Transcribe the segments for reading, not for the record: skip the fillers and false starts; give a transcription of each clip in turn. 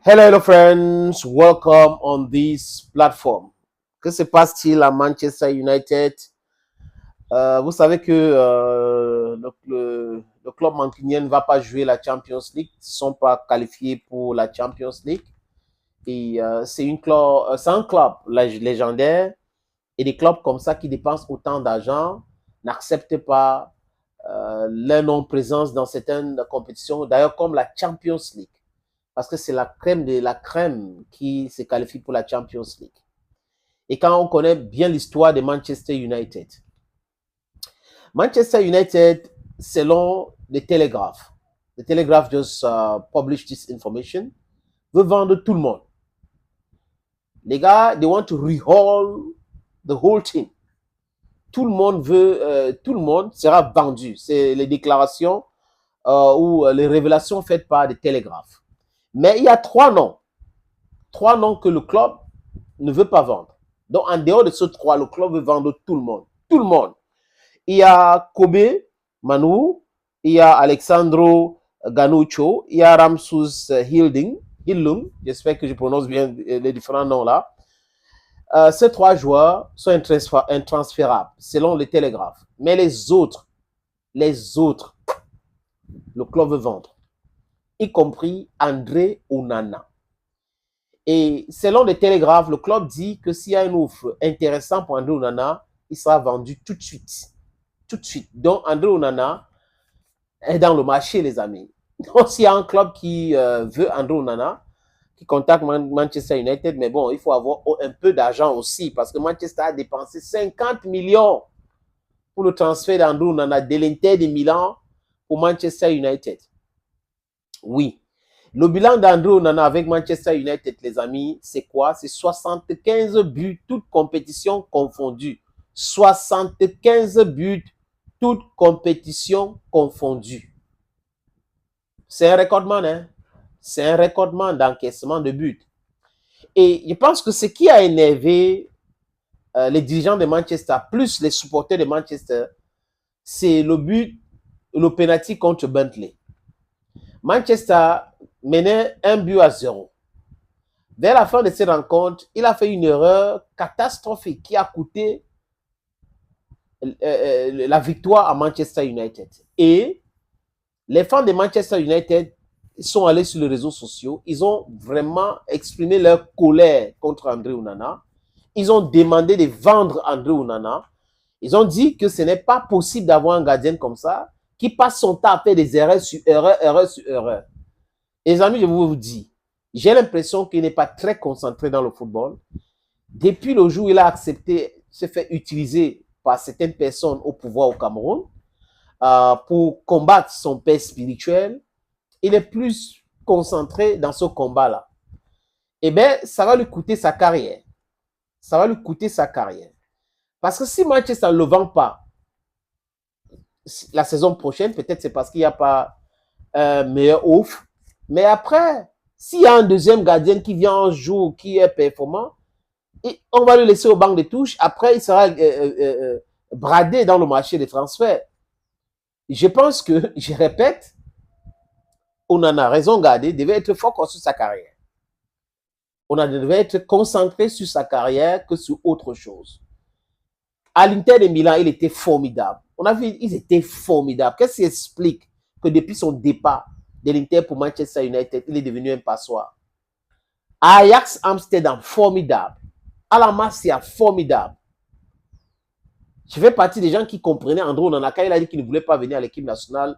Hello friends, welcome on this platform. Que se passe-t-il à Manchester United? Vous savez que le club mancunien ne va pas jouer la Champions League, ils ne sont pas qualifiés pour la Champions League. Et c'est un club légendaire et des clubs comme ça qui dépensent autant d'argent n'acceptent pas leur non-présence dans certaines compétitions, d'ailleurs comme la Champions League. Parce que c'est la crème de la crème qui se qualifie pour la Champions League. Et quand on connaît bien l'histoire de Manchester United, selon les Telegraph just published this information, veut vendre tout le monde. Les gars, they want to rehaul the whole team. Tout le monde sera vendu. C'est les déclarations ou les révélations faites par des Telegraph. Mais il y a trois noms que le club ne veut pas vendre. Donc, en dehors de ces trois, le club veut vendre tout le monde. Tout le monde. Il y a Kobe Manu, il y a Alexandro Ganucho, il y a Ramsus Hillung, j'espère que je prononce bien les différents noms là. Ces trois joueurs sont intransférables, selon les Télégraphes. Mais les autres, le club veut vendre, y compris André Onana. Et selon les Télégraphes, le club dit que s'il y a une offre intéressante pour André Onana, il sera vendu tout de suite. Tout de suite. Donc, André Onana est dans le marché, les amis. Donc, s'il y a un club qui veut André Onana, qui contacte Manchester United, mais bon, il faut avoir un peu d'argent aussi, parce que Manchester a dépensé 50 millions pour le transfert d'André Onana de l'Inter de Milan pour Manchester United. Oui. Le bilan d'André Onana avec Manchester United, les amis, c'est quoi? C'est 75 buts, toutes compétitions confondues. 75 buts, toutes compétitions confondues. C'est un recordman, hein? C'est un recordman d'encaissement de buts. Et je pense que ce qui a énervé les dirigeants de Manchester, plus les supporters de Manchester, c'est le but, le penalty contre Bentley. Manchester menait 1-0. Vers la fin de cette rencontre, il a fait une erreur catastrophique qui a coûté la victoire à Manchester United. Et les fans de Manchester United sont allés sur les réseaux sociaux. Ils ont vraiment exprimé leur colère contre André Onana. Ils ont demandé de vendre André Onana. Ils ont dit que ce n'est pas possible d'avoir un gardien comme ça qui passe son temps à faire des erreurs sur erreurs. Et les amis, je vous dis, j'ai l'impression qu'il n'est pas très concentré dans le football. Depuis le jour où il a accepté, se fait utiliser par certaines personnes au pouvoir au Cameroun pour combattre son père spirituel, il est plus concentré dans ce combat-là. Eh bien, ça va lui coûter sa carrière. Ça va lui coûter sa carrière. Parce que si Manchester ne le vend pas la saison prochaine, peut-être c'est parce qu'il n'y a pas un meilleur offre. Mais après, s'il y a un deuxième gardien qui vient un jour, qui est performant, et on va le laisser au banc de touche. Après, il sera bradé dans le marché des transferts. Je pense que, je répète, Onana, raison gardée, devait être focus sur sa carrière. Onana devait être concentré sur sa carrière que sur autre chose. À l'Inter de Milan, il était formidable. On a vu, ils étaient formidables. Qu'est-ce qui explique que depuis son départ de l'Inter pour Manchester United, il est devenu un passoire? Ajax Amsterdam, formidable. À la Masia, formidable. Je fais partie des gens qui comprenaient André Onana quand il a dit qu'il ne voulait pas venir à l'équipe nationale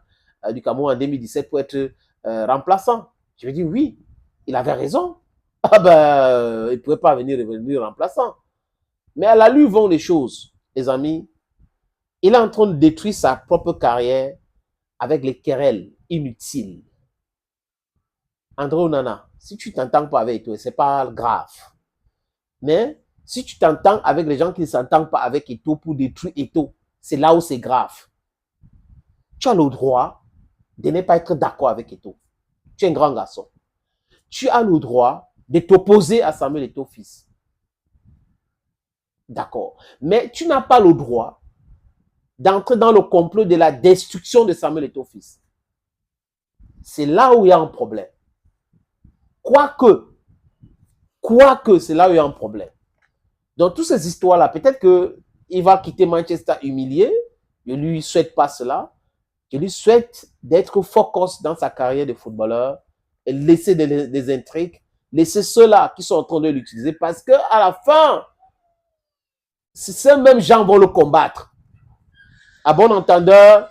du Cameroun en 2017 pour être remplaçant. Je me dis oui, il avait raison. Ah ben, il ne pouvait pas venir remplaçant. Mais à la lui vont les choses, les amis. Il est en train de détruire sa propre carrière avec les querelles inutiles. André Onana, si tu t'entends pas avec toi, c'est pas grave. Mais si tu t'entends avec les gens qui ne s'entendent pas avec Eto'o pour détruire Eto'o, c'est là où c'est grave. Tu as le droit de ne pas être d'accord avec Eto'o. Tu es un grand garçon. Tu as le droit de t'opposer à Samuel Eto'o fils. D'accord. Mais tu n'as pas le droit d'entrer dans le complot de la destruction de Samuel Eto'o fils. C'est là où il y a un problème. quoique, c'est là où il y a un problème. Dans toutes ces histoires-là, peut-être qu'il va quitter Manchester humilié. Je ne lui souhaite pas cela. Je lui souhaite d'être focus dans sa carrière de footballeur et laisser des intrigues, laisser ceux-là qui sont en train de l'utiliser parce qu'à la fin, ces mêmes gens vont le combattre. À bon entendeur,